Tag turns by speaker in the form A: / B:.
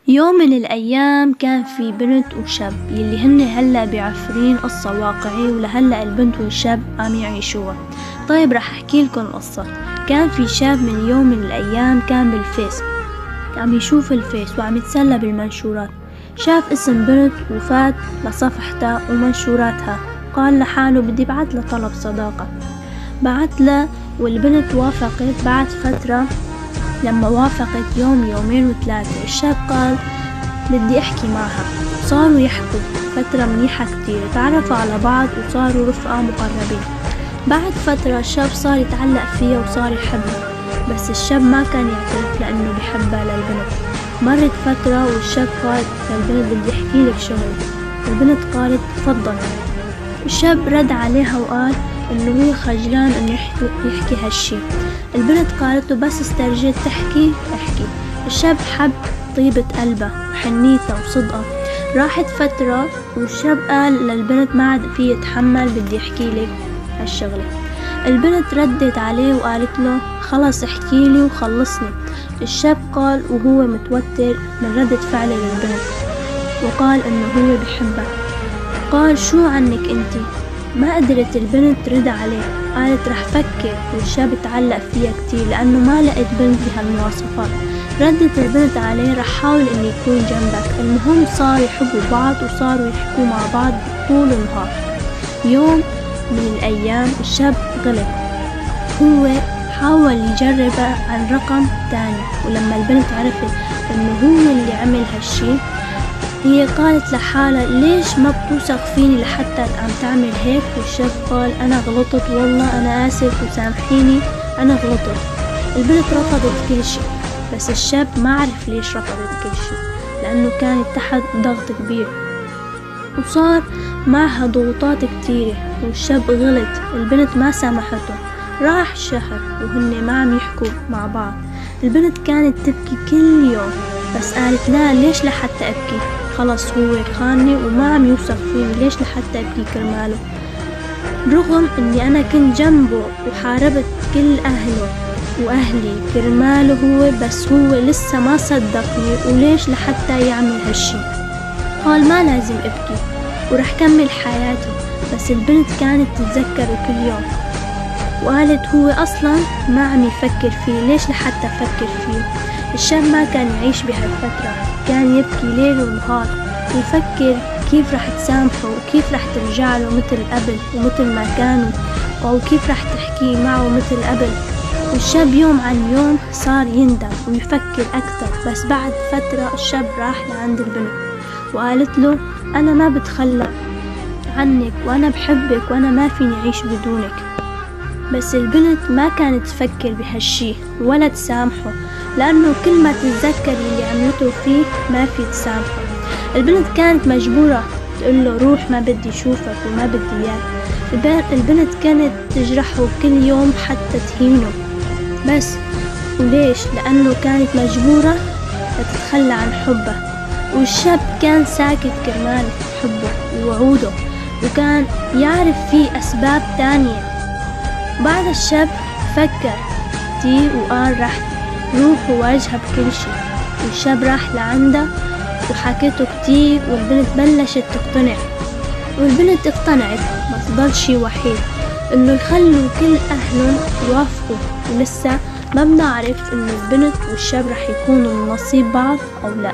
A: يوم من الأيام كان في بنت وشاب يلي هن هلأ بيعفرين قصة واقعية ولهلأ البنت والشاب عم يعيشوها. طيب رح أحكي لكم القصة. كان في شاب من يوم من الأيام كان بالفيس عم يشوف الفيس وعم يتسلى بالمنشورات. شاف اسم بنت وفات لصفحتها ومنشوراتها، قال لحاله بدي بعت له طلب صداقة. بعت له والبنت وافقت. بعد فترة لما وافقت يوم يومين وثلاثة، الشاب قال بدي أحكي معها. صاروا يحكوا فترة منيحة كتير، تعرفوا على بعض وصاروا رفقة مقربين. بعد فترة الشاب صار يتعلق فيها وصار يحبها، بس الشاب ما كان يعترف لأنه بحبها للبنت. مرت فترة والشاب قال للبنت بدي أحكي لك شغلة. البنت قالت تفضل. الشاب رد عليها وقال انه هو خجلان انه يحكي هالشي. البنت قالت له بس استرجيت تحكي احكي. الشاب حب طيبة قلبها وحنيتها وصدقها. راحت فترة والشاب قال للبنت ما عاد في يتحمل، بدي احكي لك هالشغلة. البنت ردت عليه وقالت له خلص احكي لي وخلصني. الشاب قال وهو متوتر من ردة فعل للبنت، وقال انه هو بحبها. قال شو عنك انتي؟ ما قدرت البنت ترد عليه، قالت رح فكر. والشاب تعلق فيها كتير لأنه ما لقيت بنت بهالمواصفات. ردت البنت عليه رح حاول إني يكون جنبك. المهم صار يحبوا بعض وصاروا يحكوا مع بعض طول النهار. يوم من الأيام الشاب غلط، هو حاول يجربه عن رقم تاني، ولما البنت عرفت إنه هو اللي عمل هالشي هي قالت لحالها ليش ما بتوثق فيني لحتى عم تعمل هيك. والشاب قال أنا غلطت والله، أنا آسف وسامحيني، أنا غلطت. البنت رفضت كل شي، بس الشاب ما عرف ليش رفضت كل شي، لأنه كانت تحت ضغط كبير وصار معها ضغوطات كتيرة. والشاب غلط، البنت ما سامحته. راح شهر وهن ما عم يحكوا مع بعض. البنت كانت تبكي كل يوم، بس قالت لا ليش لحتى أبكي، خلص هو خانني وما عم يوثق فيني، ليش لحتى أبكي كرماله؟ رغم اني انا كنت جنبه وحاربت كل اهله واهلي كرماله هو، بس هو لسه ما صدقني، وليش لحتى يعمل هالشي؟ قال ما لازم ابكي ورح كمل حياتي. بس البنت كانت تتذكره كل يوم وقالت هو اصلا ما عم يفكر فيه، ليش لحتى افكر فيه؟ الشاب ما كان يعيش بهالفترة، كان يبكي ليل ونهار ويفكر كيف رح تسامحه وكيف رح ترجع له مثل قبل ومثل ما كانوا، أو كيف رح تحكي معه مثل قبل. والشاب يوم عن يوم صار يندم ويفكر أكتر. بس بعد فترة الشاب راح لعند البنت وقالت له أنا ما بتخلى عنك وأنا بحبك وأنا ما فيني أعيش بدونك. بس البنت ما كانت تفكر بهالشي ولا تسامحه، لأنه كل ما تتذكر اللي عملته فيه ما في تسامحه. البنت كانت مجبورة تقول له روح ما بدي شوفك وما بدي إياك. البنت كانت تجرحه كل يوم حتى تهينه، بس وليش؟ لأنه كانت مجبورة تتخلى عن حبه. والشاب كان ساكت كرمال حبه ووعوده، وكان يعرف فيه أسباب تانية. بعد الشاب فكر كتير وقال رح روح وواجهها بكل شي. والشاب راح لعنده وحكيته كتير، والبنت بلشت تقتنع. والبنت اقتنعت، بس ضل شي وحيد انه يخلوا كل اهلهم يوافقوا، ولسه ما بنعرف انه البنت والشاب رح يكونوا من نصيب بعض او لا.